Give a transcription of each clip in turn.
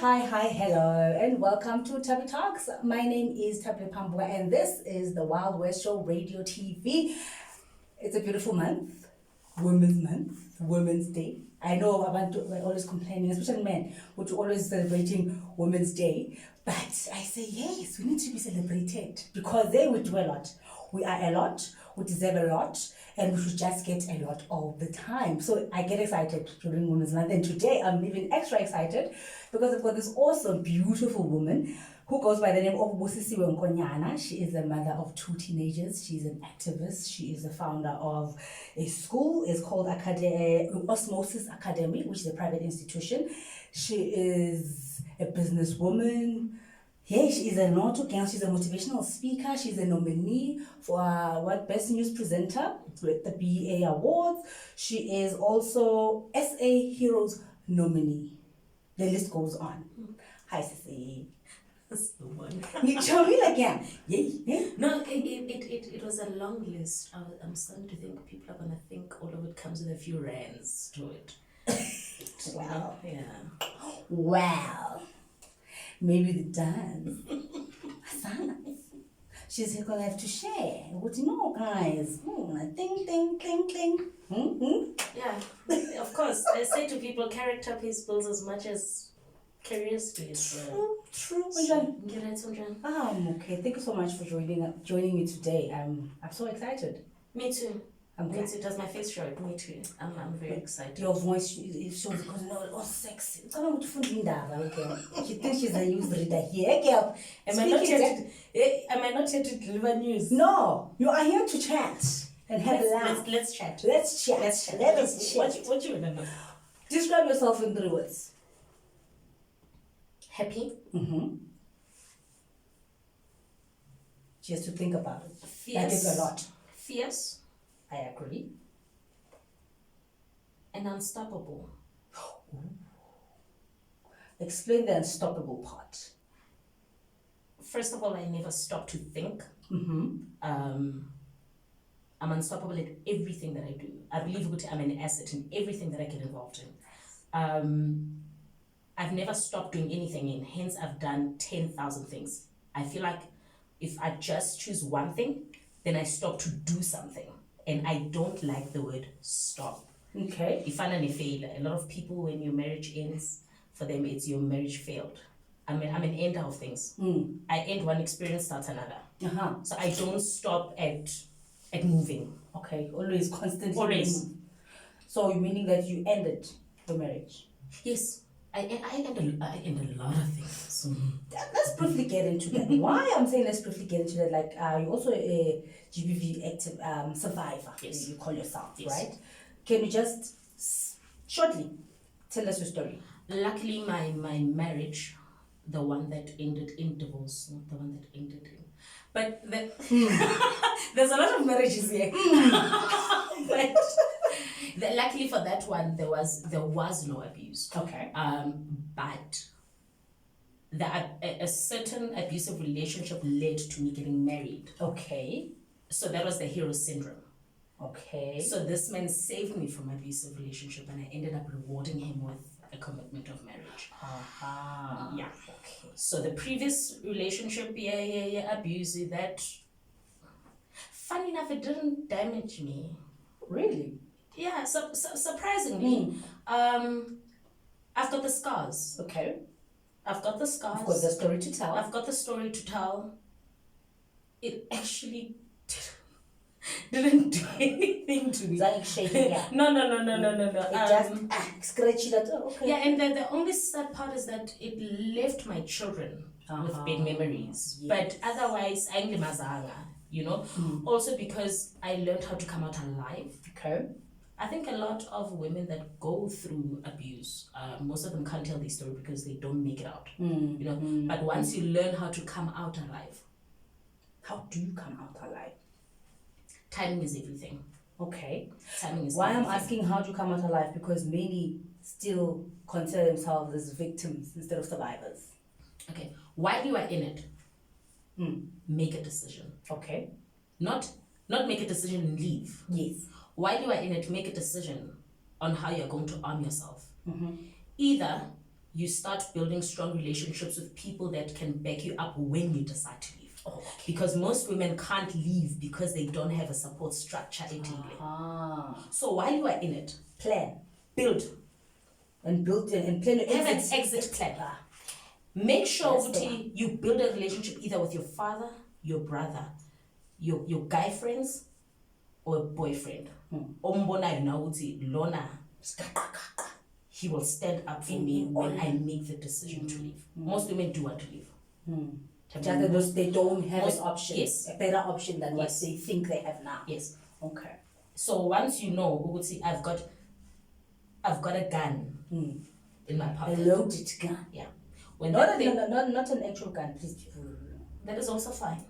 Hello, and welcome to Tabby Talks. My name is Thabile and this is the Wild West Show, RadioTV. It's a beautiful month, Women's Day. I know we're always complaining, especially men, which are always celebrating Women's Day. But I say, yes, we need to be celebrated because we do a lot. We are a lot, we deserve a lot, and we should just get a lot all the time. So I get excited during Women's Month, and today I'm even extra excited because I've got this awesome, beautiful woman who goes by the name of Busi Nkoyana. She is the mother of 2 teenagers. She's an activist. She is the founder of a school. It's called Osmosis Academy, which is a private institution. She is a businesswoman. Yeah, she is an author, she's a motivational speaker, she's a nominee for Best News Presenter with the BEA Awards. She is also SA Heroes nominee. The list goes on. Hi, Sissy. That's the one. You show me like, yeah. No, it was a long list. I'm starting to think people are going to think all of it comes with a few rands to it. Wow. Yeah. Wow. Maybe the dance. She's gonna have to share. What do you know, guys? Ding, ding, ding, ding. Yeah, of course. I say to people, character pays bills as much as careers pays. True. Okay. Thank you so much for joining me today. I'm so excited. Me too. Me too. Does my face show it? Me too. I'm very excited. Your voice shows because it's all sexy. Come on, okay. She thinks she's a news reader here. Girl, am I not here to deliver news? No, you are here to chat and have a laugh. Let's chat. Let's chat. Let us chat. What do you remember? Describe yourself in 3 words. Happy. She has to think about it. Fierce. That is a lot. Fierce. I agree. And unstoppable. Explain the unstoppable part. First of all, I never stop to think. I'm unstoppable at everything that I do. I believe I'm an asset in everything that I get involved in. I've never stopped doing anything, and hence I've done 10,000 things. I feel like if I just choose one thing, then I stop to do something. And I don't like the word stop. Okay. If I'm a failure, a lot of people, when your marriage ends, for them it's your marriage failed. I'm an ender of things. I end one experience, starts another. So I don't stop at moving. Okay, always constantly. Always. Moving. So you meaning that you ended the marriage? Yes. I end a lot of things. Let's briefly get into that. Why I'm saying let's briefly get into that, like you're also a GBV active survivor. Yes. You call yourself, yes. Right? Can you just shortly tell us your story? Luckily, my marriage, the one that ended in divorce, not the one that ended in. But there's a lot of marriages here. But luckily for that one, there was no abuse. Okay. But a certain abusive relationship led to me getting married. Okay. So that was the hero syndrome. Okay. So this man saved me from abusive relationship, and I ended up rewarding him with a commitment of marriage. Yeah. Okay. So the previous relationship, abusive, that, funny enough, it didn't damage me. Really? Yeah, surprisingly. I've got the scars. Okay. I've got the scars. I've got the story to tell. I've got the story to tell. It actually didn't do anything to me. Like shaking, yeah. No. It just scratchy that. Oh, okay. Yeah, and the only sad part is that it left my children with bad memories. Yes. But otherwise, I'm mazanga, you know. Also because I learned how to come out alive. Okay. I think a lot of women that go through abuse, most of them can't tell their story because they don't make it out. You know. But once you learn how to come out alive, how do you come out alive? Timing is everything. Okay. Timing is Why everything. I'm asking how to come out alive, because many still consider themselves as victims instead of survivors. Okay. While you are in it, make a decision. Okay. Not make a decision and leave. Yes. While you are in it, make a decision on how you're going to arm yourself. Either you start building strong relationships with people that can back you up when you decide to leave. Oh, okay. Because most women can't leave because they don't have a support structure. So while you are in it, plan, build, and plan your have an exit plan. Make sure that you build a relationship either with your father, your brother, your guy friends, or a boyfriend. Ombonayo na uthi lona he will stand up for me when I make the decision to leave. Most women do want to leave. Just they don't have an option. Yes. A better option than what they think they have now. Yes. Okay. So once you know, I've got a gun in my pocket. A loaded gun. Yeah. Not an actual gun, please. That is also fine.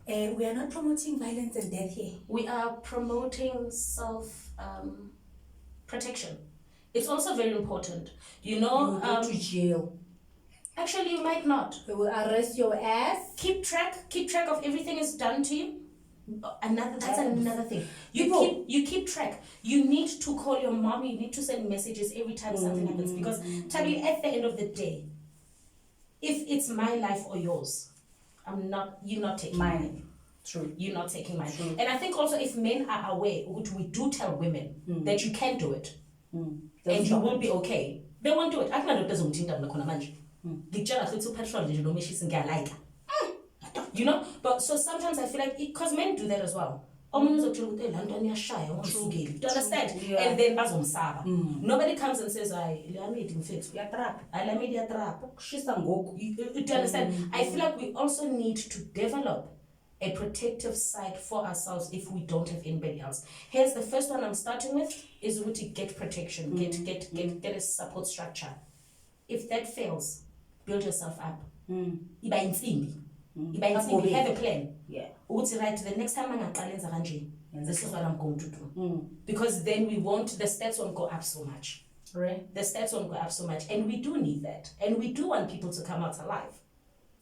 We are not promoting violence and death here. We are promoting self protection. It's also very important. You know, you will go to jail. Actually, you might not. They will arrest your ass. Keep track of everything is done to you. That's another thing. You keep track. You need to call your mom. You need to send messages every time something happens, because Thabile, at the end of the day, if it's my life or yours, you're not taking mine. True. You're not taking mine. True. And I think also if men are aware, we do tell women that you can do it, and you will be okay, they won't do it. You know, but so sometimes I feel like, because men do that as well. Do you understand? Yeah. And then nobody comes and says, do you understand? I feel like we also need to develop a protective side for ourselves if we don't have anybody else. Here's the first one I'm starting with, is to get protection, get a support structure. If that fails, build yourself up. You have a plan. Yeah. Right, the next time this is what I'm going to do. Because then the stats won't go up so much. Right. The stats won't go up so much. And we do need that. And we do want people to come out alive.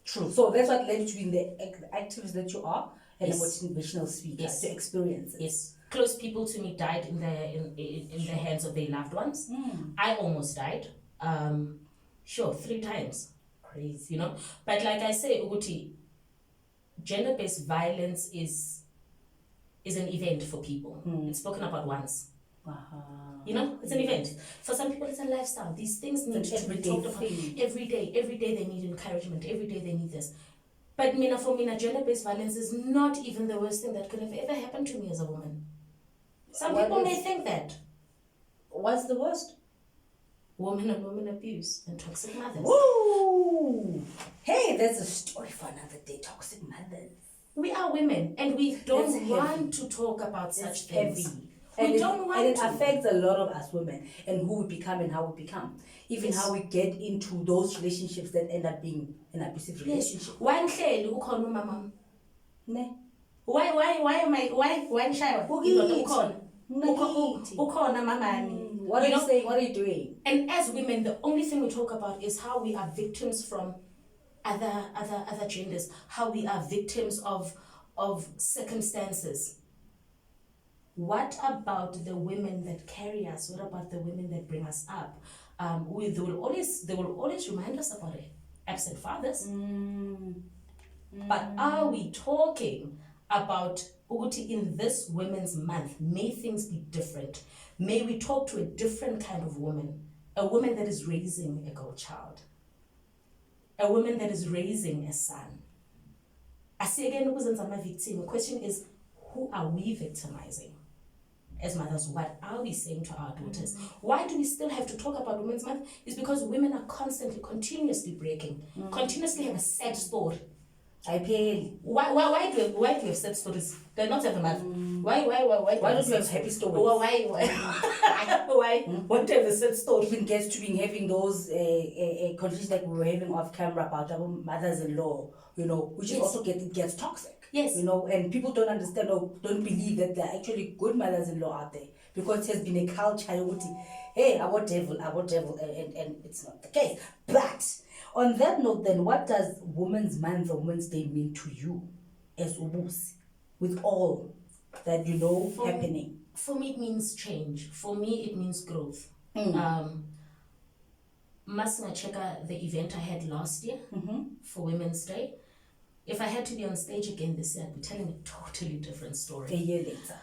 True. So that's what led you to be the activist that you are, and a motivational speaker, to experience it. Yes. Close people to me died in the hands of their loved ones. I almost died. 3 times. Crazy. You know? But like I say, Uguti, gender-based violence is an event for people. It's spoken about once. You know, it's an event. For some people, it's a lifestyle. These things need to be talked about every day. Every day they need encouragement. Every day they need this. But for me, gender-based violence is not even the worst thing that could have ever happened to me as a woman. Some people may think that. What's the worst? Women and women abuse and toxic mothers. Woo! Hey, there's a story for another day. Toxic mothers. We are women, and we don't want to talk about such things. We don't want to. And it affects a lot of us women, and who we become and how we become. Even how we get into those relationships that end up being an abusive relationship. Why mama? Ne? Why shy? What are you saying? What are you doing? And as women, the only thing we talk about is how we are victims from other genders, how we are victims of circumstances. What about the women that carry us? What about the women that bring us up? They will always remind us about it. Absent fathers. But are we talking about Uguti in this Women's Month? May things be different. May we talk to a different kind of woman, a woman that is raising a girl child, a woman that is raising a son. I say again, the question is, who are we victimizing? As mothers, what are we saying to our daughters? Why do we still have to talk about Women's Month? It's because women are continuously breaking, continuously have a sad story. I pay. Why do we have sad stories? They're not every month. Why don't you have happy stories? Why? What have a sad story? Even gets to being having those conversations like we were having off camera about our mothers-in-law, you know, which is also gets toxic. Yes. You know, and people don't understand or don't believe that there are actually good mothers-in-law out there, because it has been a culture, hey, our devil, and it's not the case. But on that note, then, what does Women's Month or Women's Day mean to you as Ubusi, with all that you know happening? For me, it means change. For me, it means growth. must check the event I had last year for Women's Day. If I had to be on stage again this year, I'd be telling a totally different story. A year later.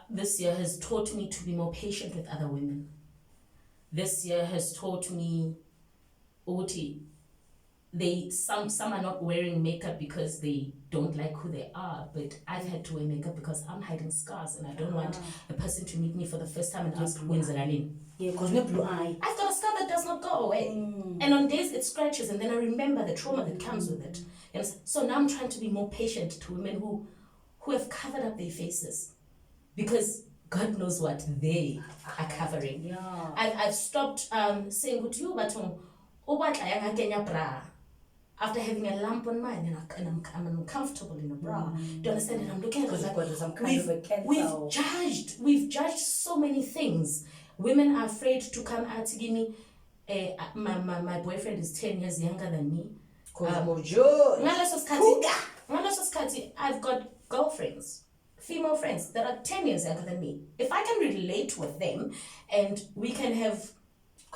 This year has taught me to be more patient with other women. This year has taught me, some are not wearing makeup because they don't like who they are, but I've had to wear makeup because I'm hiding scars and I don't want a person to meet me for the first time and ask, when's it in? Yeah, because no blue eye. I've got a scar that does not go away. And on days it scratches and then I remember the trauma that comes with it. And so now I'm trying to be more patient to women who have covered up their faces because God knows what they are covering. Yeah. I've stopped saying good to you, but after having a lump on mine and I'm uncomfortable in a bra. Do you understand? And I'm looking at it like there's some kind of a cancer. We've judged so many things. Women are afraid to come out to give me my boyfriend is 10 years younger than me. I've got girlfriends, female friends that are 10 years younger than me. If I can relate with them and we can have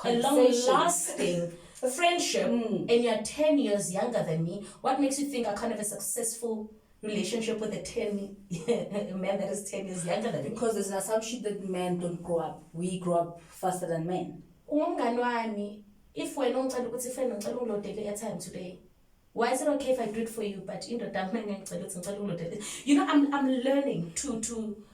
a long-lasting friendship and you're 10 years younger than me, what makes you think I can't have a successful relationship with a man that is 10 years younger than me? Because there's an assumption that men don't grow up. We grow up faster than men. If we're not going to friend airtime today, why is it okay if I do it for you? But I'm learning to.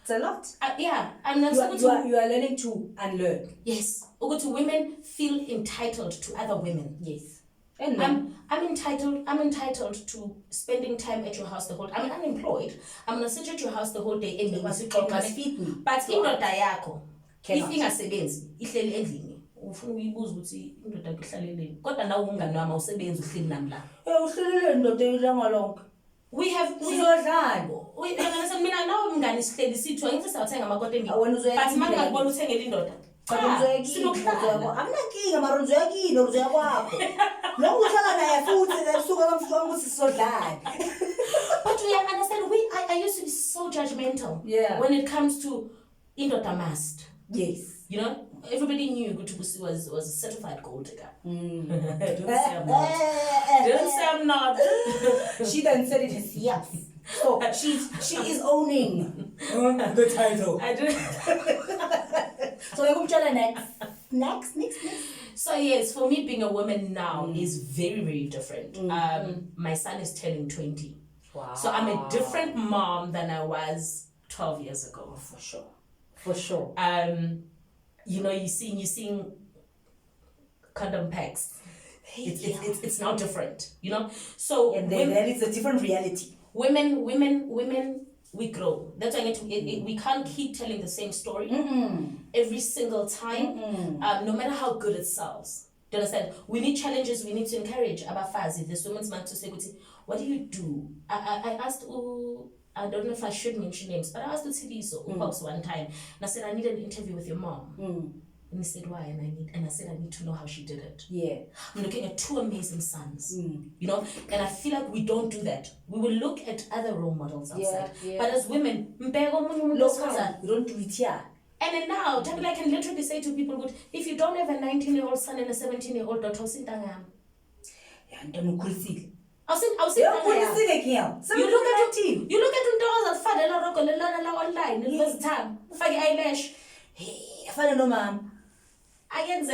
It's a lot. Yeah, you are learning to unlearn. Yes, women feel entitled to other women. Yes, and I'm entitled to spending time at your house the whole. I'm unemployed. I'm gonna sit at your house the whole day and you must feed me. But indoda yakho if ingasebenzi ihleli endlini. Ufuna uyibuza ukuthi indoda ihlaleleni kodwa nawe umngane wami awusebenzi uhleli nami la uhlelele indoda ilanga lonke we mina nawe umngane sihleli sithi angithi sawathenga amakote emini but manje ngakubona uthengela indoda akunankinga mara uzoyakini uzoyakwakho lo uhlala naye futhi ebusuku akamfuka ukuthi sizodlala. But we understand I used to be so judgmental when it comes to indoda must. Yes. You know, everybody knew Busi was a certified gold digger. Don't say I'm not. Don't say I'm not. She then said it herself. So she is owning the title. I do. So we're going to next. So yes, for me being a woman now is very, very different. My son is turning 20. Wow. So I'm a different mom than I was 12 years ago. For sure. You know, you're seeing condom packs. It's now different, you know. So and then it's a different reality. Women, we grow. That's why we can't keep telling the same story every single time, no matter how good it sells. Do you understand? We need challenges. We need to encourage abafazi. This woman's man to say, what do you do? I asked. I don't know if I should mention names, but I asked the TV one time, and I said, I need an interview with your mom. And he said, why? And I said, I need to know how she did it. Yeah. I'm looking at two amazing sons, you know, and I feel like we don't do that. We will look at other role models outside. Yeah. But as women, we don't do it here. And then now, I can literally say to people, if you don't have a 19-year-old son and a 17-year-old daughter, I'll sit You look at him online the first time. Fake eyelash. Hey, I don't know, ma'am. And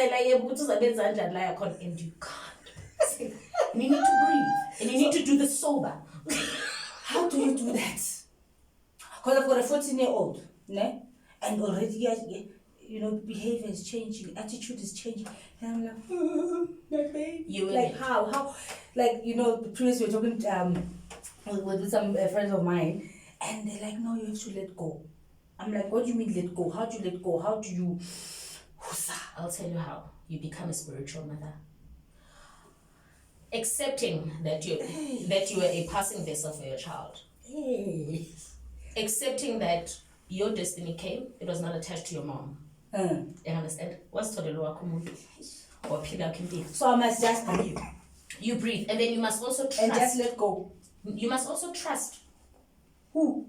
you can't. And you need to breathe. And you need to do this sober. How do you do that? Because I've got a 14-year-old, ne? And already, you know, behavior is changing, attitude is changing. And I'm like, my baby. Like how? Like, you know, previously we were talking with some friends of mine, and they're like, no, you have to let go. I'm like, what do you mean let go? How do you let go? How do you... I'll tell you how. You become a spiritual mother. Accepting that you are a passing vessel for your child. Accepting that your destiny came, it was not attached to your mom. You understand? So I must just breathe. You breathe, and then you must also trust. And just let go. You must also trust. Who?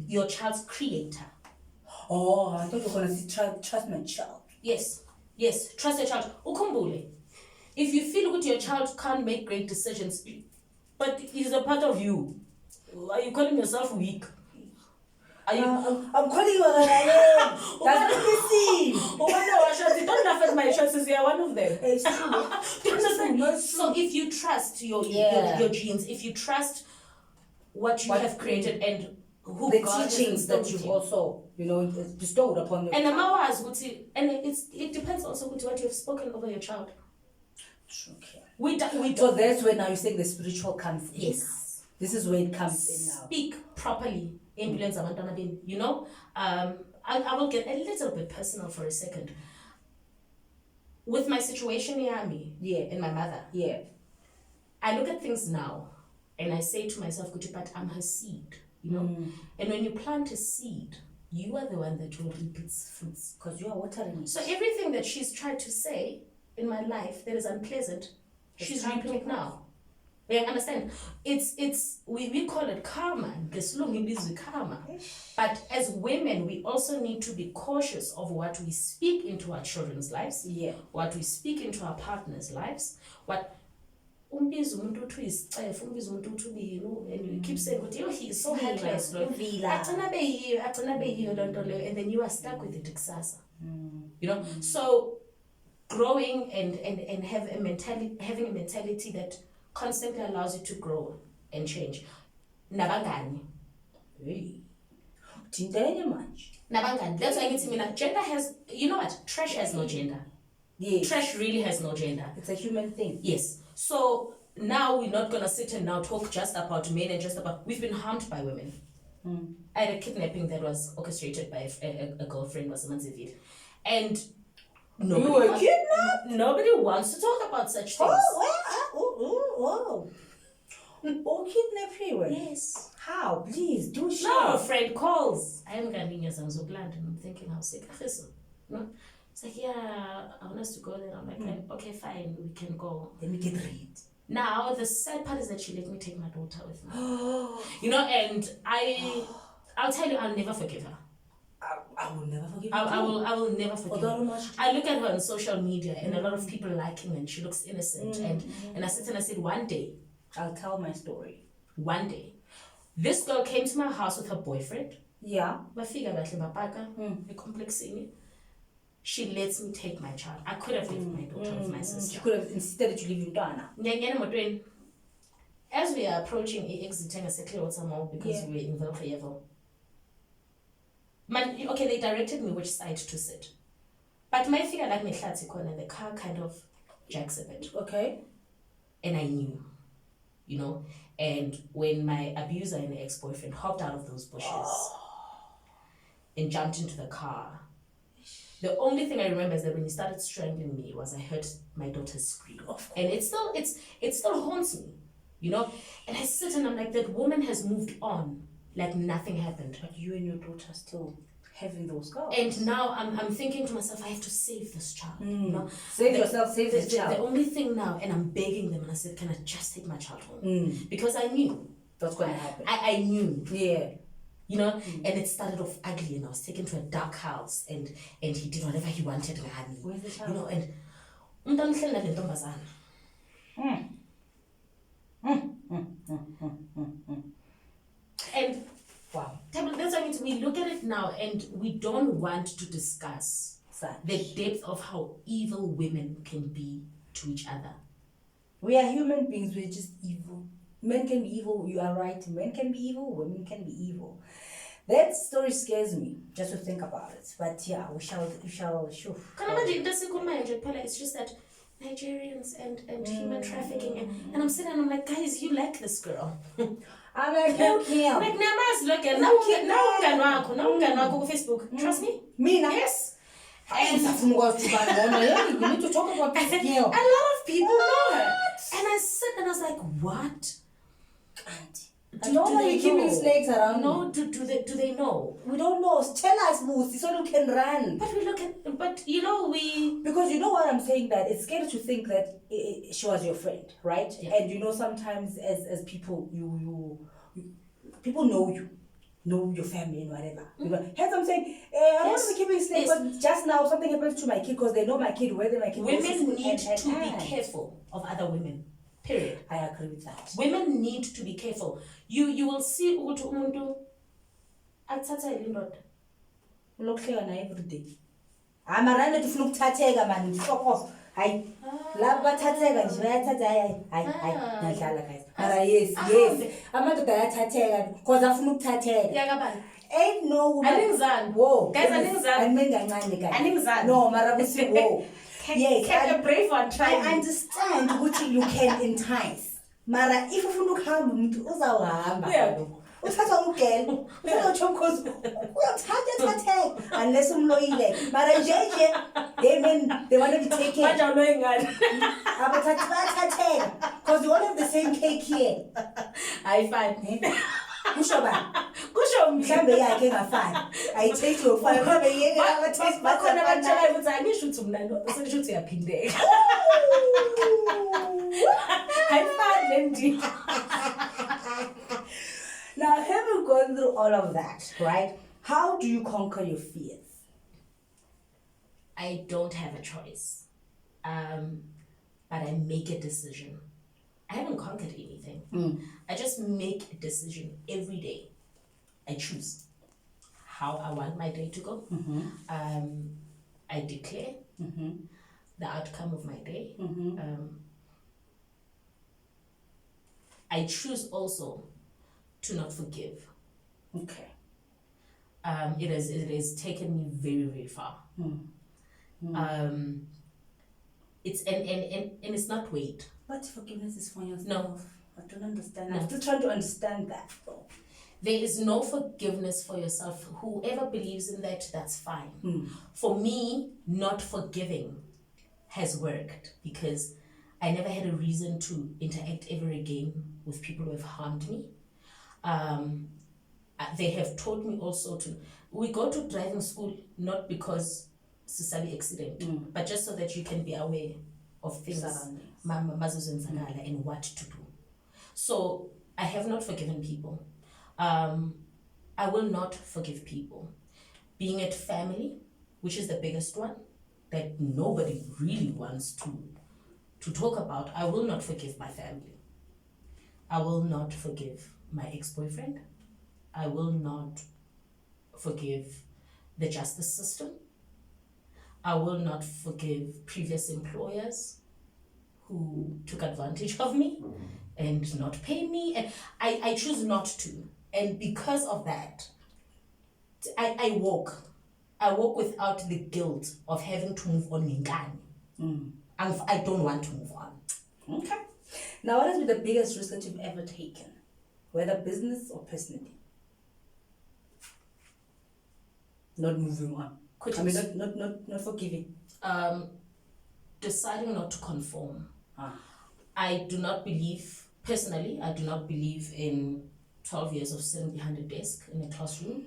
Your child's creator. Oh, I thought you were going to say trust my child. Yes. Yes, trust your child. Ukhumbule. If you feel good, your child can't make great decisions, but he's a part of you. Are you calling yourself weak? Are you? I'm calling you again. That's not the scene. Don't laugh at my choices. You are one of them. It's true. Do you understand? So if you trust your genes, if you trust what you have created and who the God has teachings that instilled you've you. also, bestowed upon your and child. it depends also with what you have spoken over your child. Okay. We So that's where now you're saying the spiritual comes in. Yes. This is where it comes in now. Speak properly. Ambulance abantwana benu. I will get a little bit personal for a second. With my situation and my mother, I look at things now and I say to myself, but I'm her seed, And when you plant a seed, you are the one that will reap its fruits. Because you are watering it. So everything that she's tried to say in my life that is unpleasant, she's reaping it now. You understand? We call it karma. Karma. But as women, we also need to be cautious of what we speak into our children's lives, what we speak into our partners' lives, what and you keep saying, he's so heartless, and then you are stuck with it. So growing and having a mentality that constantly allows you to grow and change. Nabangani. That's why I get gender has, trash has no gender. Yes. Trash really has no gender. It's a human thing. Yes. So now we're not going to sit and now talk just about men and just about, we've been harmed by women. I had a kidnapping that was orchestrated by a girlfriend, was Manzivir. And nobody wants to talk about such things. Kidnapping? Yes. How? Please, do share. No, a friend calls. I am going to some land and I'm thinking, how sick is it? No? It's like, I want us to go there. I'm like, okay, fine, we can go. Let me get read. Now, the sad part is that she let me take my daughter with me. And I'll tell you, I'll never forgive her. I will never forgive her. I will never forgive her. I look at her on social media and a lot of people liking her and she looks innocent. And I sit and I said, one day, I'll tell my story. One day. This girl came to my house with her boyfriend. Yeah. She lets me take my child. I could have left my daughter with my sister. She could have instead you leave your as we are approaching exiting a second because we were in Velcro. Okay, they directed me which side to sit. But my figure like me flat corner, the car kind of jacks a bit. Okay. And I knew. And when my abuser and ex-boyfriend hopped out of those bushes and jumped into the car, the only thing I remember is that when he started strangling me was I heard my daughter scream. And it still haunts me, And I sit and I'm like, that woman has moved on like nothing happened. But you and your daughter are still having those scars. And now I'm thinking to myself, I have to save this child. Save yourself, save this child. The only thing now, and I'm begging them, and I said, can I just take my child home? Because I knew that's going to happen. I knew. Yeah. And it started off ugly, and I was taken to a dark house, and he did whatever he wanted. Where's the child? And wow, that's why we look at it now, and we don't want to discuss the depth of how evil women can be to each other. We are human beings. We're just evil. Men can be evil. You are right. Men can be evil. Women can be evil. That story scares me just to think about it. But yeah, we shall. It's just that Nigerians and human trafficking and I'm sitting and I'm like, guys, you like this girl. I'm like, okay. I'm like, look at now Facebook. Trust me? Me now? Yes. And you need to talk about this girl. A lot of people know her. And I sit and I was like, what? Do they keeping snakes around? No, do they know? We don't know. Tell us, Busi, so you can run. But we because you know what I'm saying, that it's scary to think that she was your friend, right? Yeah. And sometimes as people, you people know you. know your family and whatever. Because hence I'm saying, I want to be keeping safe, but just now something happens to my kid because they know my kid, whether my kid goes to school. Women need to be careful of other women. Period. I agree with that. Women need to be careful. You will see ukuthi umuntu athatha ilindoda. Ulokuhleka naye every day. Amarana ndifuna ukuthatheka man, fuck off. Hayi. Laba bathatheka nje bayathatha hayi ngadlala guys. Mara yes. Amadoda ayathatheka because afuna ukuthatheka. Yakabani. Ain't no woman. Aningizani. Whoa. Guys, aningizani. Aningizani guys. Aningizani. No, mara busi whoa. Yes, can a brave one try. I understand ukuthi you can entice. Mara if ufuna ukuhamba umuntu uzawuhamba kaloku. Uthatha umgelo. Uzotsho because uyathatha unless umloyile. Mara nje they want to be taken. Manje awuloyi ngani? Abathatha bathatheka because you all have the same cake here. Ayifani. Kusho ba? Kusho mhlambe yakhe engafani. Ayithethe yofana ngoba yeke abathatha bakhona batshela ukuthi angisho ukuthi mnandi, sengisho ukuthi uyaphindeka. Ayifani lendi. Now, having gone through all of that, right? How do you conquer your fears? I don't have a choice, but I make a decision. I haven't conquered anything. I just make a decision every day. I choose how I want my day to go. I declare the outcome of my day. I choose also to not forgive. Okay. It has taken me very, very far. It's and it's not weight. But forgiveness is for yourself. No. I don't understand. I'm still trying to understand that though. There is no forgiveness for yourself. Whoever believes in that, that's fine. For me, not forgiving has worked because I never had a reason to interact ever again with people who have harmed me. They have taught me also we go to driving school not because Sisabi accident, but just so that you can be aware of things and what to do. So I have not forgiven people. I will not forgive people. Being it family, which is the biggest one that nobody really wants to talk about, I will not forgive my family. I will not forgive my ex-boyfriend. I will not forgive the justice system. I will not forgive previous employers who took advantage of me and not pay me. And I choose not to. And because of that, I walk without the guilt of having to move on. I don't want to move on. Okay. Now, what has been the biggest risk that you've ever taken, whether business or personally? Not moving on. Not forgiving. Deciding not to conform. I do not believe in 12 years of sitting behind a desk in a classroom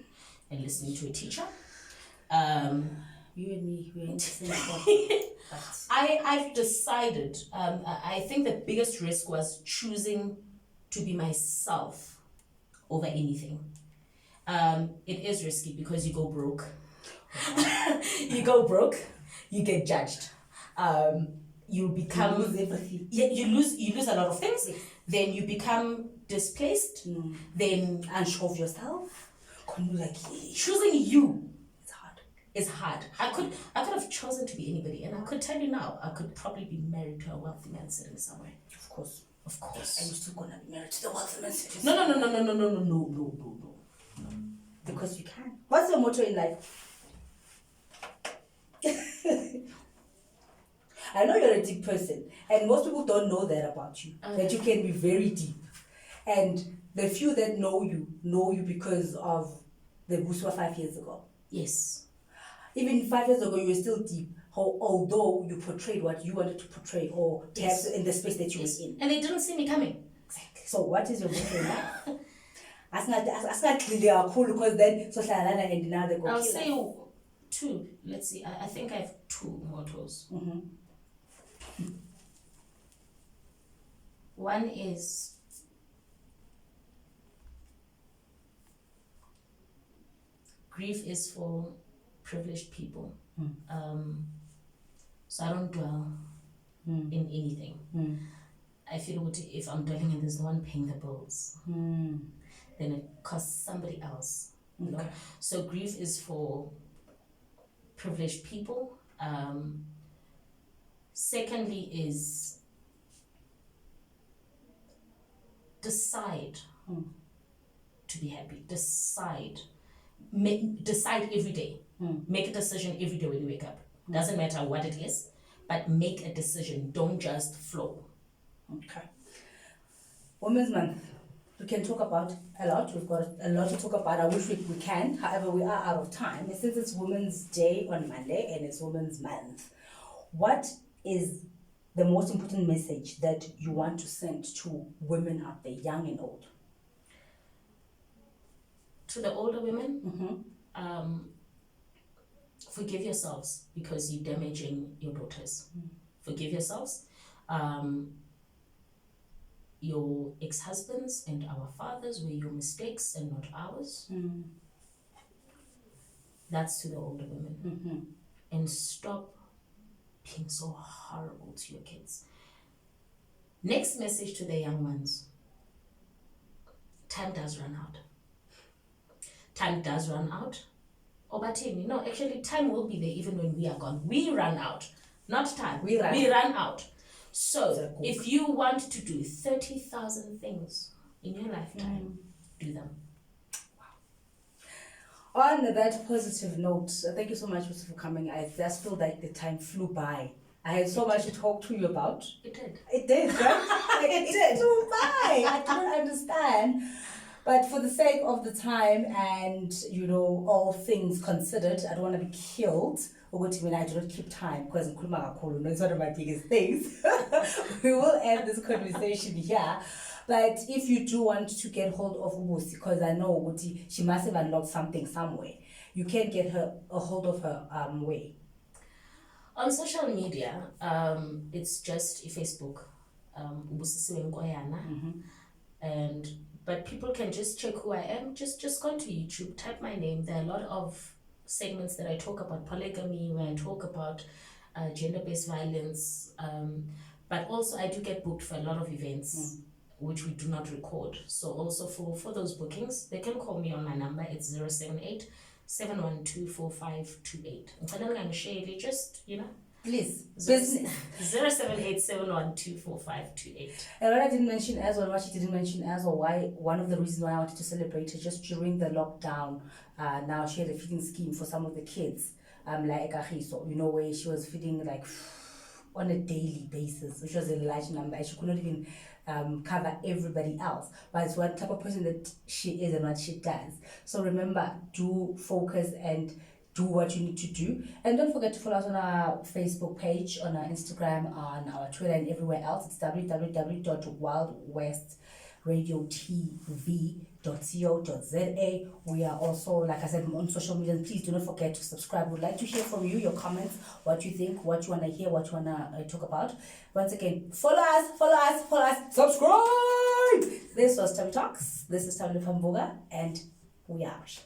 and listening to a teacher. You and me, we're in the same spot. I've decided, I think the biggest risk was choosing to be myself over anything. It is risky because you go broke. You get judged. You become... You lose everything. Yeah, you lose a lot of things. Yes. Then you become displaced. Then unsure of yourself. Choosing you is hard. I could have chosen to be anybody, and I could tell you now, I could probably be married to a wealthy man sitting somewhere. Of course. And you're still gonna be married to the wealthy man sitting No. Because you can. What's your motto in life? I know you're a deep person, and most people don't know that about you. That you can be very deep, and the few that know you because of the Buswa 5 years ago. Yes. Even 5 years ago, you were still deep. Although you portrayed what you wanted to portray, or perhaps in the space that you were in, and they didn't see me coming. Exactly. So, what is your motto in life? Ask not clearly are cool because then so and now they go. I'll say two. Let's see. I think I have two mottos. One is Grief is for privileged people. So I don't dwell in anything. I feel if I'm dwelling and there's no one paying the bills, then it costs somebody else. You know? So grief is for privileged people. Secondly is decide to be happy. Decide every day. Make a decision every day when you wake up. Doesn't matter what it is, but make a decision. Don't just flow. Okay. Women's Month. We can talk about a lot. We've got a lot to talk about. I wish we can. However, we are out of time. Since it's Women's Day on Monday and it's Women's Month, what is the most important message that you want to send to women out there, young and old? To the older women, forgive yourselves because you're damaging your daughters. Forgive yourselves. Your ex-husbands and our fathers were your mistakes and not ours. That's to the older women. And stop being so horrible to your kids. Next message to the young ones. Time does run out. Time does run out. Obatini, no, actually time will be there even when we are gone. We run out, not time. We run out. So if you want to do 30,000 things in your lifetime, do them. Wow. On that positive note, thank you so much for coming. I just feel like the time flew by. I had so much to talk to you about. It did. It did, right? It flew by. I don't understand. But for the sake of the time and, all things considered, I don't want to be killed. I do not keep time because it's one of my biggest things. We will end this conversation here. But if you do want to get hold of Ubusi, because I know she must have unlocked something somewhere, you can get a hold of her way. On social media, it's just Facebook, Busi Nkoyana, but people can just check who I am. Just go to YouTube, type my name. There are a lot of segments that I talk about polygamy, where I talk about gender-based violence, but also I do get booked for a lot of events which we do not record. So also for those bookings, they can call me on my number. It's 078 712 4528. Just, Please, business. 078 712 4528. And what I didn't mention as well, what she didn't mention as well, why one of the reasons why I wanted to celebrate her just during the lockdown. Now she had a feeding scheme for some of the kids, like Ahiso, where she was feeding like on a daily basis, which was a large number. She could not even cover everybody else, but it's what type of person that she is and what she does. So remember, do focus and do what you need to do. And don't forget to follow us on our Facebook page, on our Instagram, on our Twitter, and everywhere else. It's www.wildwestradiotv.co.za. We are also, like I said, on social media. Please do not forget to subscribe. We'd like to hear from you, your comments, what you think, what you want to hear, what you want to talk about. Once again, follow us, subscribe. This was Thabile Talks. This is Thabile and Busi, and we are out.